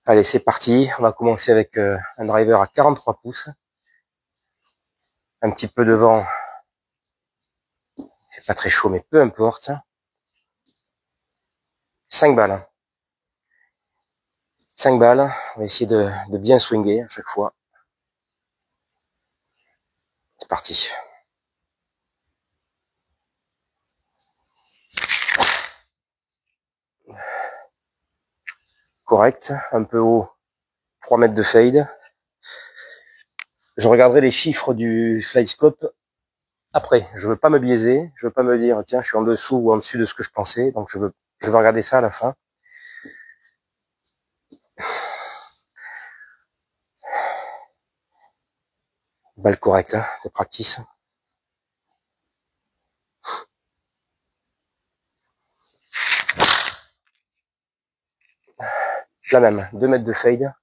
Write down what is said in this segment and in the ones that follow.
Allez, c'est parti. On va commencer avec un driver à 43 pouces. Un petit peu de vent. C'est pas très chaud, mais peu importe. 5 balles. 5 balles. On va essayer de bien swinger à chaque fois. C'est parti. Correct. Un peu haut. 3 mètres de fade. Je regarderai les chiffres du FlyScope après. Je veux pas me biaiser. Je veux pas me dire, tiens, je suis en dessous ou en dessus de ce que je pensais. Donc je veux regarder ça à la fin. Balle correcte, hein, de practice. La même. 2 mètres de fade.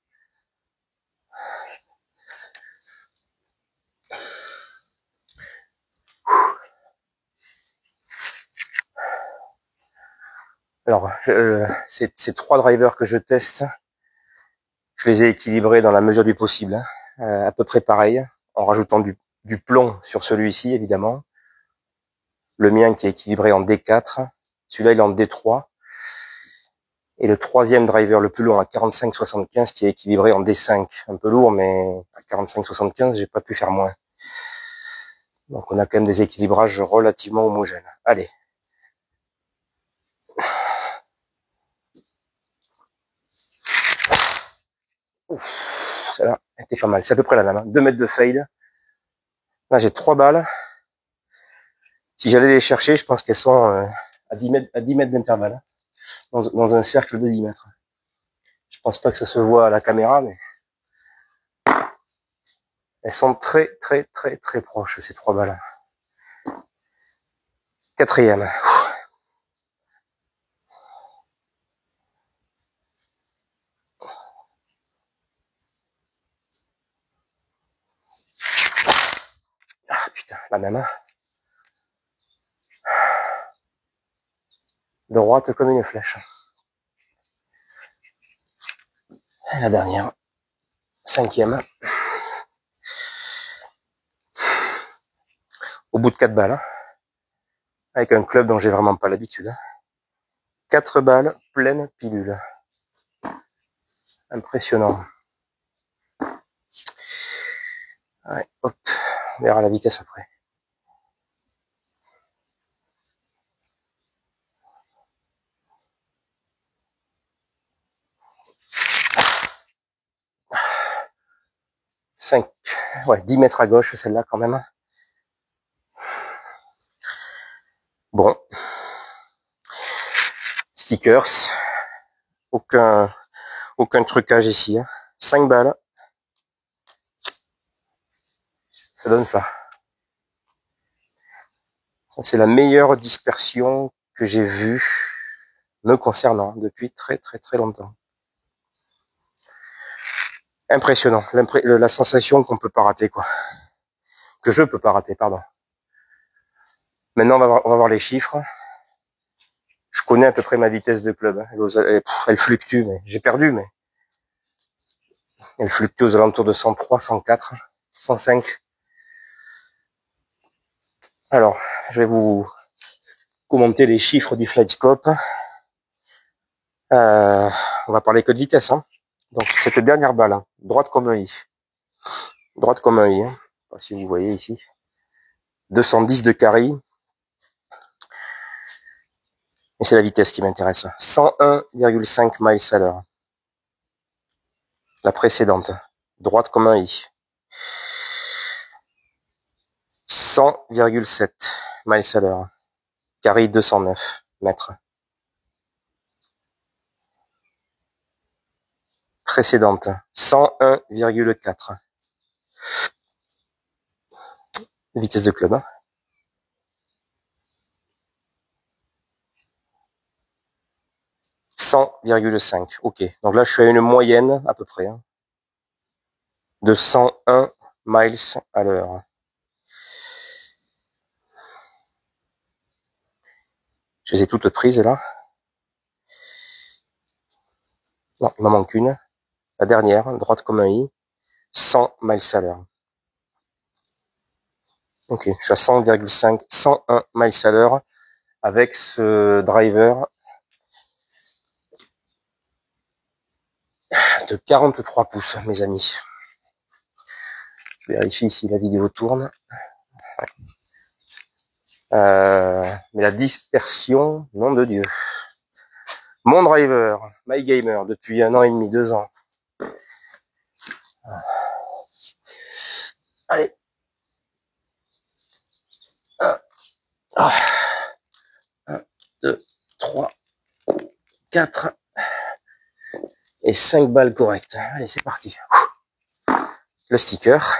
Alors, ces 3 drivers que je teste, je les ai équilibrés dans la mesure du possible, hein, à peu près pareil, en rajoutant du plomb sur celui-ci, évidemment. Le mien qui est équilibré en D4, celui-là il est en D3. Et le troisième driver le plus long à 45-75 qui est équilibré en D5. Un peu lourd, mais à 45-75, j'ai pas pu faire moins. Donc on a quand même des équilibrages relativement homogènes. Allez. Ouf, celle-là était pas mal. C'est à peu près la même. Hein. 2 mètres de fade. Là, j'ai 3 balles. Si j'allais les chercher, je pense qu'elles sont à 10 mètres d'intervalle. Dans un cercle de 10 mètres. Je pense pas que ça se voit à la caméra, mais elles sont très proches, ces 3 balles. Quatrième. Ah putain, la même. Droite comme une flèche. Et la dernière. 5e. Au bout de 4 balles. Hein. Avec un club dont j'ai vraiment pas l'habitude. Hein. 4 balles, pleine pilule. Impressionnant. Ouais, hop. On verra la vitesse après. Ouais, 10 mètres à gauche, celle-là quand même. Bon. Stickers. Aucun trucage ici. Hein. 5 balles. Ça donne ça. Ça, c'est la meilleure dispersion que j'ai vue me concernant depuis très longtemps. Impressionnant. La sensation qu'on peut pas rater, quoi. Que je peux pas rater, pardon. Maintenant, on va voir les chiffres. Je connais à peu près ma vitesse de club. Hein. Elle fluctue, mais j'ai perdu, mais elle fluctue aux alentours de 103, 104, 105. Alors, je vais vous commenter les chiffres du FlightScope. On va parler que de vitesse. Hein. Donc, cette dernière balle, hein, droite comme un i. Droite comme un i. Hein. Je sais pas si vous voyez ici. 210 de carry. Et c'est la vitesse qui m'intéresse. 101,5 miles à l'heure. La précédente. Droite comme un i. 100,7 miles à l'heure. Carry 209 mètres. Précédente. 101,4. Vitesse de club. Hein. 100,5. Ok. Donc là, je suis à une moyenne, à peu près, hein, de 101 miles à l'heure. Je les ai toutes prises, là. Non, il m'en manque une. La dernière, droite comme un i, 100 miles à l'heure. Ok, je suis à 100,5, 101 miles à l'heure avec ce driver de 43 pouces, mes amis. Je vérifie si la vidéo tourne. Mais la dispersion, nom de Dieu. Mon driver, My Gamer, depuis 1 an et demi, 2 ans. Allez. 1, 2, 3, 4 et 5 balles correctes. Allez, c'est parti. Le sticker.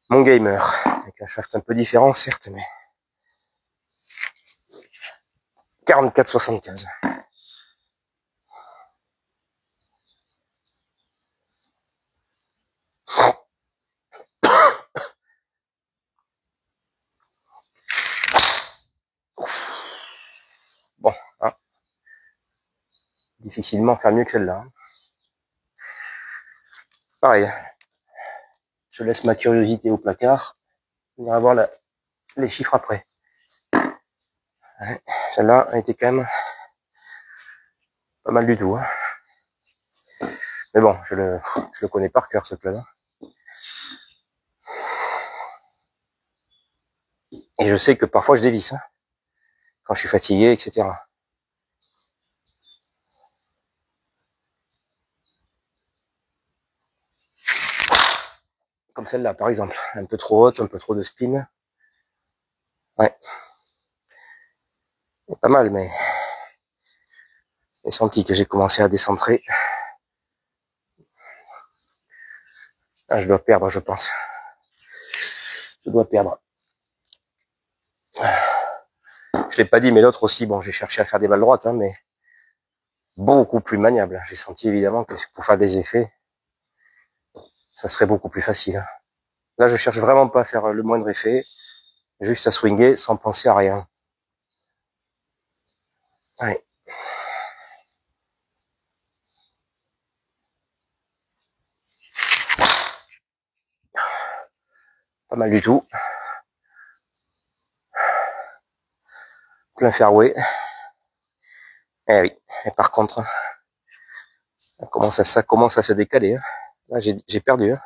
Mon gamer, avec un shaft un peu différent, certes, mais 44,75. Bon, hein, difficilement faire mieux que celle-là. Pareil, je laisse ma curiosité au placard. On ira voir les chiffres après. Ouais, celle-là a été quand même pas mal du tout. Hein. Mais bon, je le connais par cœur, ce club. Et je sais que parfois je dévisse, hein, quand je suis fatigué, etc. Comme celle-là, par exemple. Un peu trop haute, un peu trop de spin. Ouais. Pas mal, mais j'ai senti que j'ai commencé à décentrer. Ah, je dois perdre, je pense. Je dois perdre. Je l'ai pas dit, mais l'autre aussi, bon, j'ai cherché à faire des balles droites, hein, mais beaucoup plus maniable. J'ai senti évidemment que pour faire des effets, ça serait beaucoup plus facile. Hein. Là, je cherche vraiment pas à faire le moindre effet, juste à swinger sans penser à rien. Ouais. Pas mal du tout. Plein fairway. Eh oui. Et par contre, ça commence à se décaler. Hein. Là, j'ai perdu. Hein.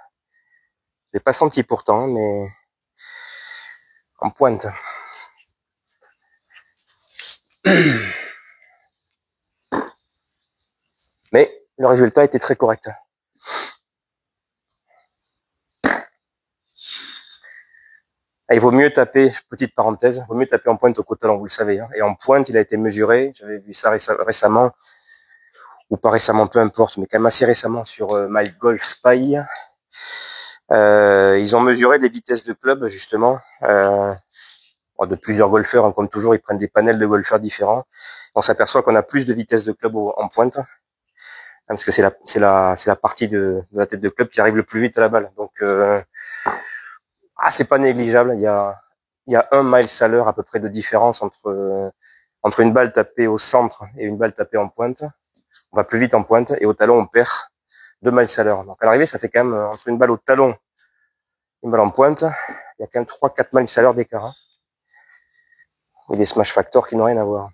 J'ai pas senti pourtant, mais en pointe. Mais le résultat était très correct. Il vaut mieux taper, petite parenthèse, il vaut mieux taper en pointe au cotalon, vous le savez. Hein. Et en pointe, il a été mesuré, j'avais vu ça récemment, ou pas récemment, peu importe, mais quand même assez récemment sur My Golf Spy. Ils ont mesuré les vitesses de club, justement, de plusieurs golfeurs, hein, comme toujours, ils prennent des panels de golfeurs différents. On s'aperçoit qu'on a plus de vitesse de club en pointe, hein, parce que c'est la partie de la tête de club qui arrive le plus vite à la balle. Donc, c'est pas négligeable. Il y a 1 mile à l'heure à peu près de différence entre une balle tapée au centre et une balle tapée en pointe. On va plus vite en pointe et au talon on perd 2 miles à l'heure. Donc à l'arrivée ça fait quand même entre une balle au talon et une balle en pointe, il y a quand même 3-4 miles à l'heure d'écart. Hein. Et des smash factors qui n'ont rien à voir.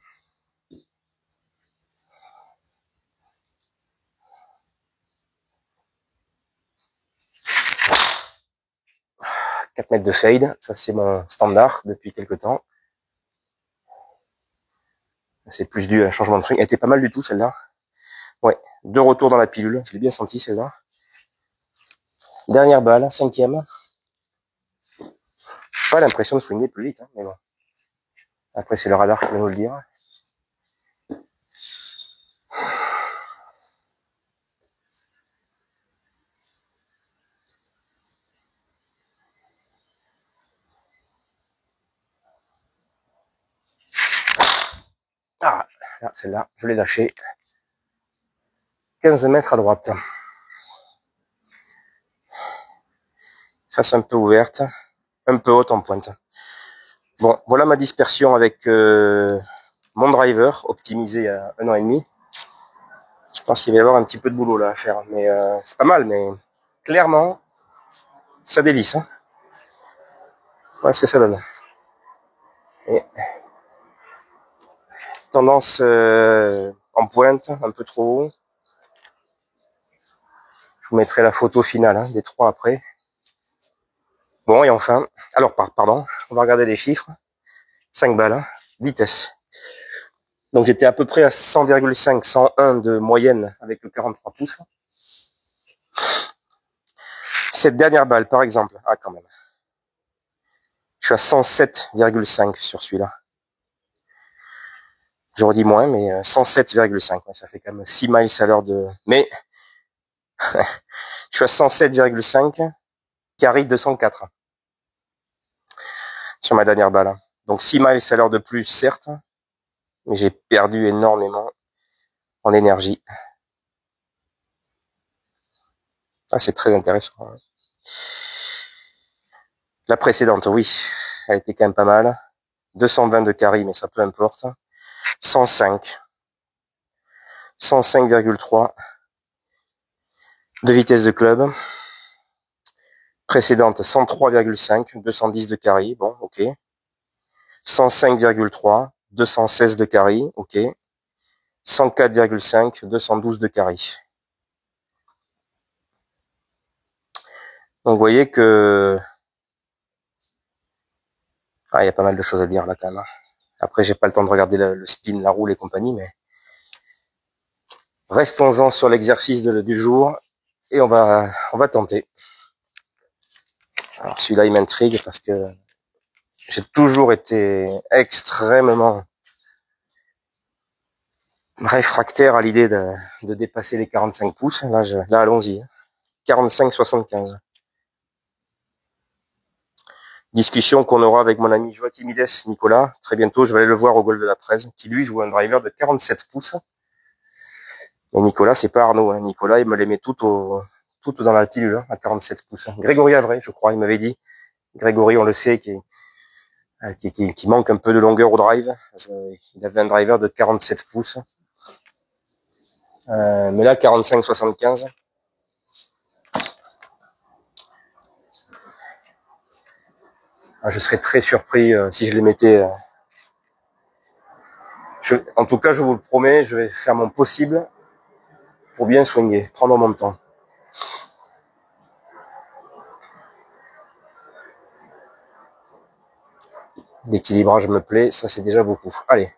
« 4 mètres de fade, ça c'est mon standard depuis quelques temps. C'est plus dû à un changement de swing. Elle était pas mal du tout celle-là. Ouais, 2 retours dans la pilule, je l'ai bien senti celle-là. Dernière balle, 5e. Pas l'impression de swinger plus vite, hein, mais bon. Après c'est le radar qui va nous le dire. Ah, là, celle-là, je l'ai lâchée. 15 mètres à droite. Face un peu ouverte, un peu haute en pointe. Bon, voilà ma dispersion avec mon driver, optimisé à 1 an et demi. Je pense qu'il va y avoir un petit peu de boulot là à faire, mais c'est pas mal, mais clairement, ça dévisse. Hein. Voilà ce que ça donne. Et tendance en pointe, un peu trop haut. Je vous mettrai la photo finale hein, des 3 après. Bon, et enfin, alors pardon, on va regarder les chiffres. 5 balles, hein, vitesse. Donc j'étais à peu près à 100,5, 101 de moyenne avec le 43 pouces. Cette dernière balle, par exemple, ah quand même, je suis à 107,5 sur celui-là. J'aurais dit moins, mais 107,5, ça fait quand même 6 miles à l'heure de... Mais je suis à 107,5, carry 204 sur ma dernière balle. Donc 6 miles à l'heure de plus, certes, mais j'ai perdu énormément en énergie. Ah, c'est très intéressant. La précédente, oui, elle était quand même pas mal. 220 de carry, mais ça peu importe. 105. 105,3 de vitesse de club. Précédente, 103,5, 210 de carry, bon, ok. 105,3, 216 de carry, ok. 104,5, 212 de carry. Donc vous voyez que... Ah, il y a pas mal de choses à dire là quand même. Après, j'ai pas le temps de regarder le spin, la roue et compagnie, mais... Restons-en sur l'exercice du jour et on va tenter. Alors celui-là, il m'intrigue parce que j'ai toujours été extrêmement réfractaire à l'idée de dépasser les 45 pouces. Là allons-y. 45-75. Discussion qu'on aura avec mon ami Joachimides Nicolas. Très bientôt, je vais aller le voir au golf de la Presse, qui lui joue un driver de 47 pouces. Et Nicolas, c'est pas Arnaud. Hein. Nicolas, il me les met tout dans la pilule, hein, à 47 pouces. Grégory Avray, je crois, il m'avait dit. Grégory, on le sait, qui manque un peu de longueur au drive. Il avait un driver de 47 pouces. Mais là, 45-75. Je serais très surpris si je les mettais. En tout cas, je vous le promets, je vais faire mon possible pour bien swinguer, prendre mon temps. L'équilibrage me plaît, ça c'est déjà beaucoup. Allez.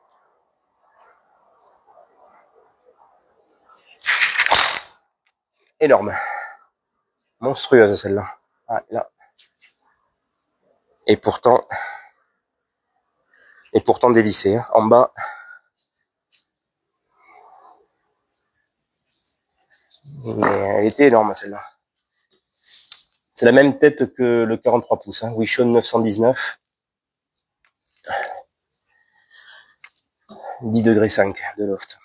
Énorme. Monstrueuse celle-là. Ah, là. Et pourtant dévissée. Hein. En bas. Mais elle était énorme celle-là. C'est la même tête que le 43 pouces. Hein. Wishon 919. 10 degrés 5 de loft.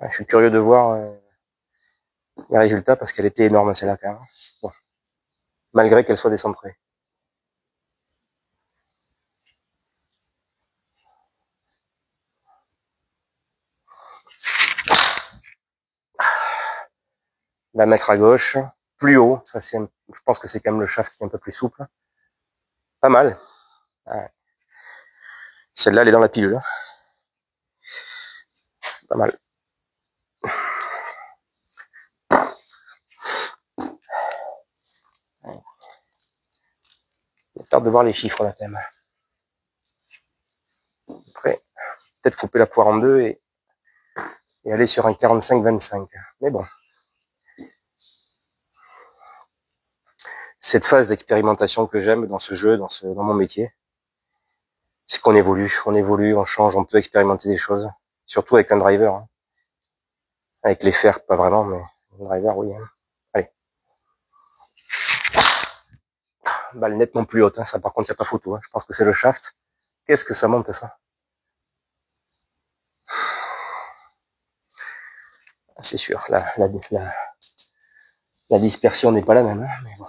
Je suis curieux de voir les résultats parce qu'elle était énorme celle-là quand même. Bon. Malgré qu'elle soit décentrée. La mettre à gauche. Plus haut. Ça, je pense que c'est quand même le shaft qui est un peu plus souple. Pas mal. Ouais. Celle-là, elle est dans la pilule. Pas mal. J'ai peur de voir les chiffres là quand même. Après, peut-être couper la poire en deux et aller sur un 45-25. Mais bon. Cette phase d'expérimentation que j'aime dans ce jeu, dans mon métier, c'est qu'on évolue, on change, on peut expérimenter des choses. Surtout avec un driver. Hein. Avec les fers, pas vraiment, mais un driver, oui. Hein. Allez. balle nettement plus haute, hein. Ça par contre, il n'y a pas photo, hein. Je pense que c'est le shaft. Qu'est-ce que ça monte, ça? C'est sûr, la dispersion n'est pas la même, hein, mais bon.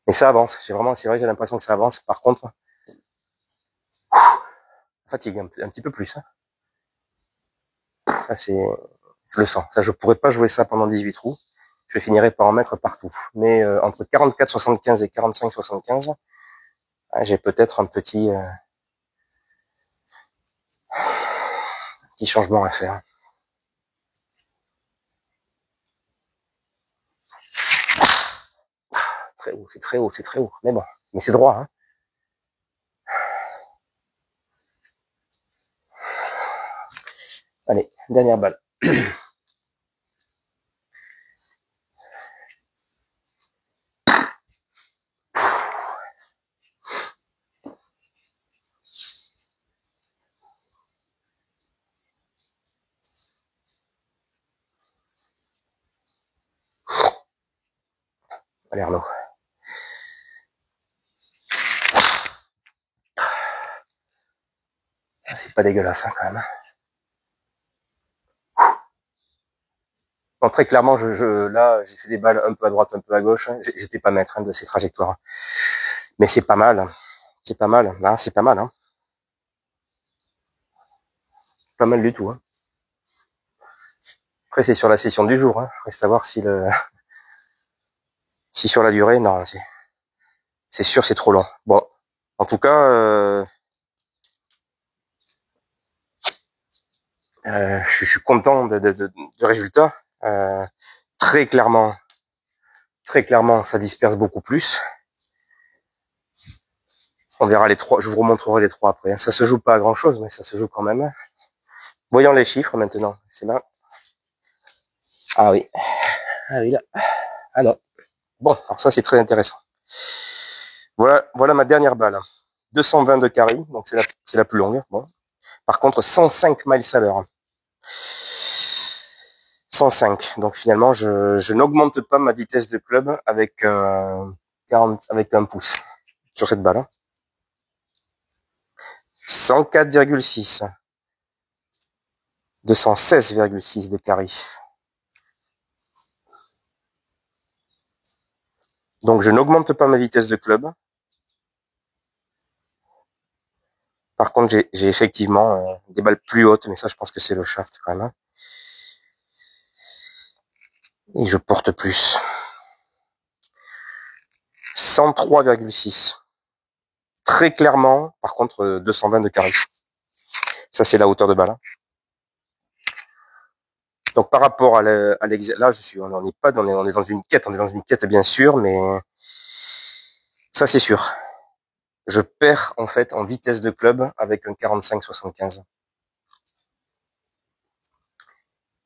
Mais ça avance, c'est vrai, j'ai l'impression que ça avance. Par contre, fatigue un petit peu plus, hein. Ça, je le sens. Ça, je pourrais pas jouer ça pendant 18 trous. Je finirai par en mettre partout. Mais entre 44,75 et 45,75, j'ai peut-être un petit changement à faire. Très haut, c'est très haut, c'est très haut. Mais bon, mais c'est droit, hein. Allez, dernière balle. Allez, Arnaud. C'est pas dégueulasse, hein, quand même. Bon, très clairement, là, j'ai fait des balles un peu à droite, un peu à gauche. J'étais pas maître, hein, de ces trajectoires. Mais c'est pas mal. C'est pas mal. Là, c'est pas mal, hein. Pas mal du tout, hein. Après, c'est sur la session du jour, hein. Reste à voir si sur la durée, non, c'est sûr, c'est trop long. Bon. En tout cas, je suis content du résultat. Très clairement, ça disperse beaucoup plus. On verra les trois, je vous remontrerai les trois après. Ça se joue pas à grand chose, mais ça se joue quand même. Voyons les chiffres maintenant. C'est là. Ah oui. Ah oui, là. Ah non. Bon, alors ça, c'est très intéressant. Voilà ma dernière balle. 220 de carry, donc c'est la plus longue. Bon. Par contre, 105 miles à l'heure. 105. Donc finalement, je n'augmente pas ma vitesse de club avec 1 pouce sur cette balle. 104,6. 216,6 de carry. Donc je n'augmente pas ma vitesse de club. Par contre, j'ai effectivement des balles plus hautes, mais ça, je pense que c'est le shaft quand même, hein. Et je porte plus. 103,6. Très clairement, par contre, 220 de carré. Ça, c'est la hauteur de balle, hein. Donc, par rapport à là, on n'est pas on est dans une quête, bien sûr, mais ça, c'est sûr. Je perds, en fait, en vitesse de club avec un 45-75.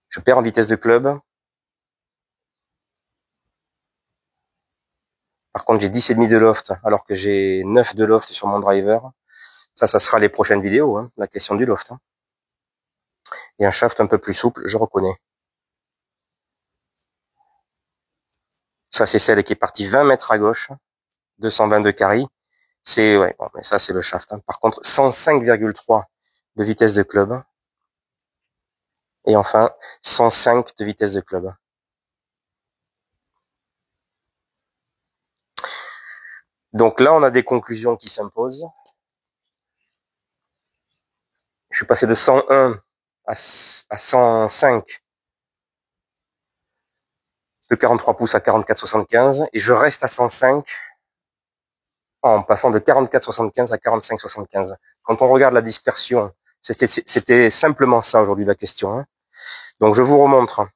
Je perds en vitesse de club. Par contre, j'ai 10,5 de loft, alors que j'ai 9 de loft sur mon driver. Ça sera les prochaines vidéos, hein, la question du loft, hein. Et un shaft un peu plus souple, je reconnais. Ça, c'est celle qui est partie 20 mètres à gauche, 222 carry. C'est, ouais, bon, mais ça, c'est le shaft, hein. Par contre, 105,3 de vitesse de club. Et enfin, 105 de vitesse de club. Donc là, on a des conclusions qui s'imposent. Je suis passé de 101 à 105 de 43 pouces à 44,75 et je reste à 105 en passant de 44,75 à 45,75. Quand on regarde la dispersion, c'était simplement ça aujourd'hui la question, hein. Donc je vous remontre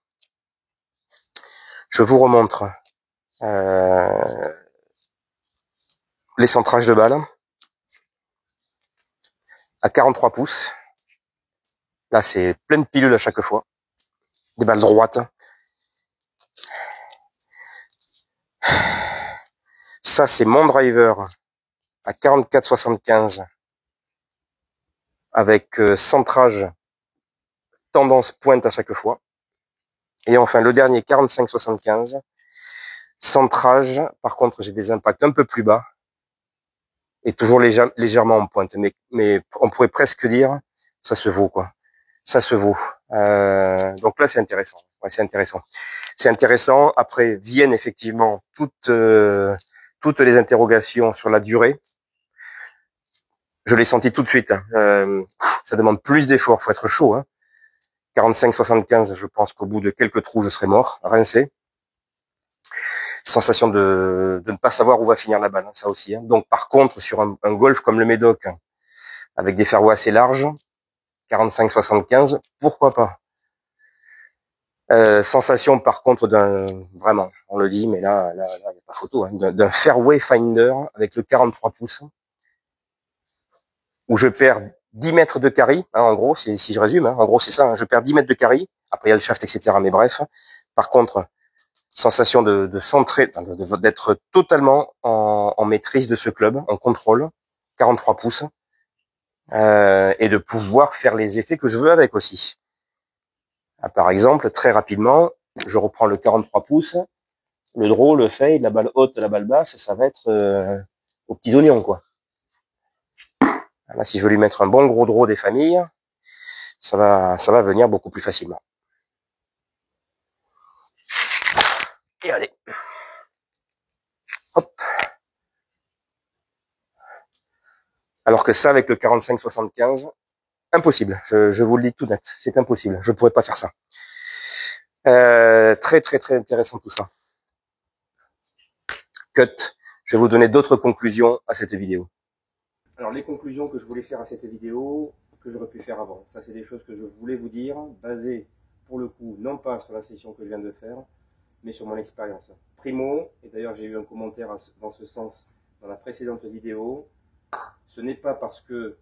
les centrages de balles à 43 pouces. Là, c'est pleine pilule à chaque fois. Des balles droites. Ça, c'est mon driver à 44,75 avec centrage tendance pointe à chaque fois. Et enfin, le dernier 45-75, centrage. Par contre, j'ai des impacts un peu plus bas et toujours légèrement en pointe. Mais on pourrait presque dire, ça se vaut, quoi. Ça se vaut. Donc là, c'est intéressant. Ouais, c'est intéressant. C'est intéressant. Après viennent effectivement toutes les interrogations sur la durée. Je l'ai senti tout de suite. Ça demande plus d'efforts. Faut être chaud. 45-75, je pense qu'au bout de quelques trous, je serai mort, rincé. Sensation de ne pas savoir où va finir la balle, ça aussi. Donc par contre, sur un golf comme le Médoc, avec des fairways assez larges, 45-75, pourquoi pas. Sensation par contre vraiment, on le dit, mais là, il n'y a pas photo, d'un fairway finder avec le 43 pouces, où je perds 10 mètres de carry, en gros, si je résume, en gros c'est ça, je perds 10 mètres de carry, après il y a le shaft, etc. Mais bref, par contre, sensation de centrer, d'être totalement en maîtrise de ce club, en contrôle, 43 pouces, et de pouvoir faire les effets que je veux avec aussi. Par exemple, très rapidement, je reprends le 43 pouces, le draw, le fade, la balle haute, la balle basse, ça va être aux petits oignons, quoi. Là, si je veux lui mettre un bon gros draw des familles, ça va venir beaucoup plus facilement. Et allez. Hop. Alors que ça, avec le 45-75, impossible. Je vous le dis tout net. C'est impossible. Je pourrais pas faire ça. Très, très, très intéressant tout ça. Cut. Je vais vous donner d'autres conclusions à cette vidéo. Alors, les conclusions que je voulais faire à cette vidéo, que j'aurais pu faire avant. Ça, c'est des choses que je voulais vous dire, basées, pour le coup, non pas sur la session que je viens de faire, mais sur mon expérience. Primo, et d'ailleurs j'ai eu un commentaire dans ce sens dans la précédente vidéo, ce n'est pas parce que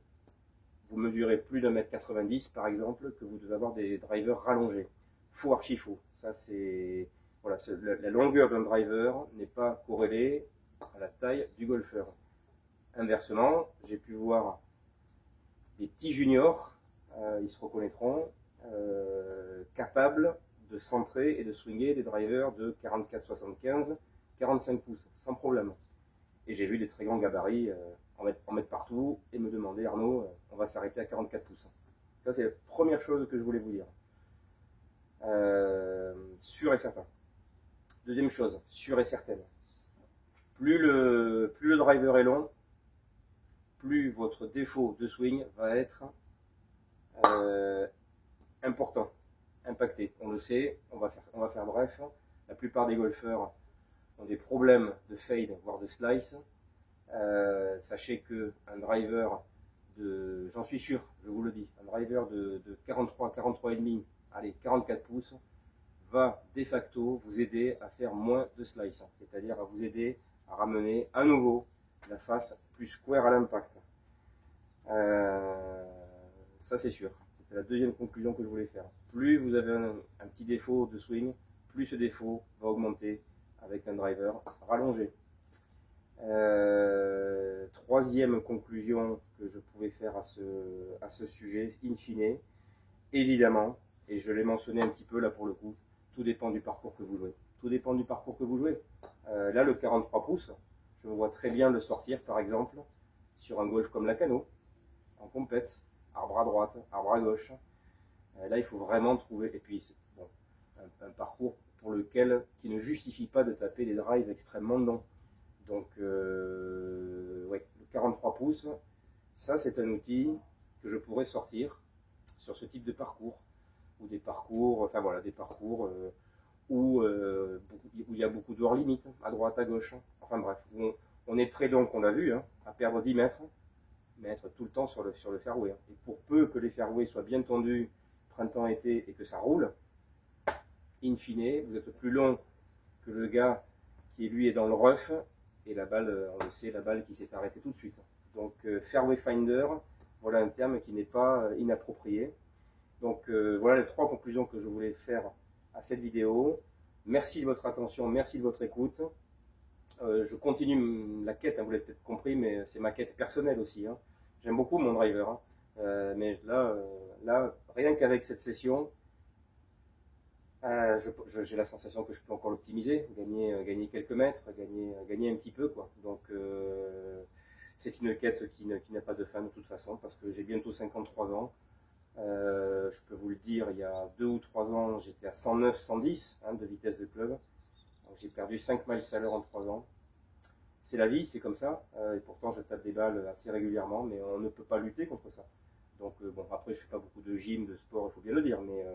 vous mesurez plus d'1m90 par exemple que vous devez avoir des drivers rallongés. Faux, archi faux. Ça c'est voilà, la longueur d'un driver n'est pas corrélée à la taille du golfeur. Inversement, j'ai pu voir des petits juniors, ils se reconnaîtront, capables de centrer et de swinger des drivers de 44-75, 45 pouces, sans problème. Et j'ai vu des très grands gabarits en mettre partout et me demander, Arnaud, on va s'arrêter à 44 pouces. Ça, c'est la première chose que je voulais vous dire. Sûr et certain. Deuxième chose, sûr et certaine. Plus le driver est long, plus votre défaut de swing va être important, impacté. On le sait, on va faire bref. La plupart des golfeurs ont des problèmes de fade, voire de slice. Sachez qu'un driver j'en suis sûr, je vous le dis, un driver de 43,5, allez, 44 pouces, va de facto vous aider à faire moins de slice, c'est-à-dire à vous aider à ramener à nouveau la face plus square à l'impact. Ça c'est sûr. C'est la deuxième conclusion que je voulais faire. Plus vous avez un petit défaut de swing, plus ce défaut va augmenter avec un driver rallongé. Troisième conclusion que je pouvais faire à ce sujet, in fine, évidemment, et je l'ai mentionné un petit peu là pour le coup, tout dépend du parcours que vous jouez. Tout dépend du parcours que vous jouez. Là, le 43 pouces, je me vois très bien le sortir, par exemple, sur un golf comme la Cano, en compète, arbre à droite, arbre à gauche. Là, il faut vraiment trouver, et puis, bon, un parcours pour lequel, qui ne justifie pas de taper des drives extrêmement longs. Donc, ouais, le 43 pouces, ça c'est un outil que je pourrais sortir sur ce type de parcours, ou des parcours, enfin voilà, des parcours où il y a beaucoup de hors limite, à droite, à gauche. Enfin bref, on est prêt donc, on l'a vu, à perdre 10 mètres, mais être tout le temps sur le fairway. Et pour peu que les fairways soient bien tendus, printemps-été, et que ça roule, in fine, vous êtes plus long que le gars qui lui est dans le rough, et la balle, on le sait, la balle qui s'est arrêtée tout de suite. Donc fairway finder, voilà un terme qui n'est pas inapproprié. Donc voilà les trois conclusions que je voulais faire à cette vidéo. Merci de votre attention, merci de votre écoute. Je continue la quête, vous l'avez peut-être compris, mais c'est ma quête personnelle aussi. J'aime beaucoup mon driver, mais là, rien qu'avec cette session, J'ai la sensation que je peux encore l'optimiser, gagner quelques mètres, gagner un petit peu, quoi. Donc, c'est une quête qui n'a pas de fin de toute façon, parce que j'ai bientôt 53 ans. Je peux vous le dire, il y a 2 ou 3 ans, j'étais à 109, 110 de vitesse de club. Donc, j'ai perdu 5 miles à l'heure en 3 ans. C'est la vie, c'est comme ça. Et pourtant, je tape des balles assez régulièrement, mais on ne peut pas lutter contre ça. Donc, bon, après, je fais pas beaucoup de gym, de sport, il faut bien le dire, mais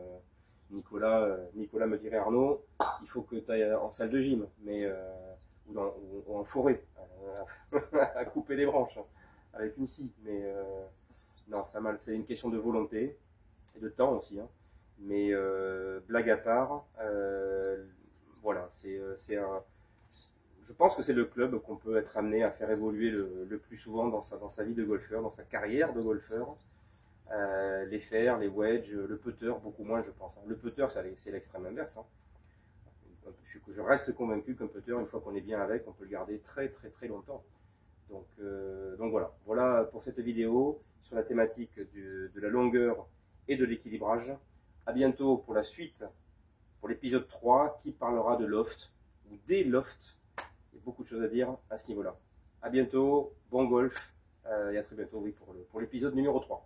Nicolas me dirait, Arnaud, il faut que tu ailles en salle de gym, ou en forêt, à couper les branches, avec une scie. Mais non, c'est une question de volonté et de temps aussi. Mais blague à part, voilà, je pense que c'est le club qu'on peut être amené à faire évoluer le plus souvent dans sa vie de golfeur, dans sa carrière de golfeur. Les fers, les wedges, le putter, beaucoup moins je pense. Le putter, c'est l'extrême inverse. Je reste convaincu qu'un putter, une fois qu'on est bien avec, on peut le garder très très très longtemps. Donc voilà pour cette vidéo sur la thématique de la longueur et de l'équilibrage. À bientôt pour la suite, pour l'épisode 3 qui parlera de loft ou des lofts. Il y a beaucoup de choses à dire à ce niveau-là. À bientôt, bon golf et à très bientôt pour l'épisode numéro 3.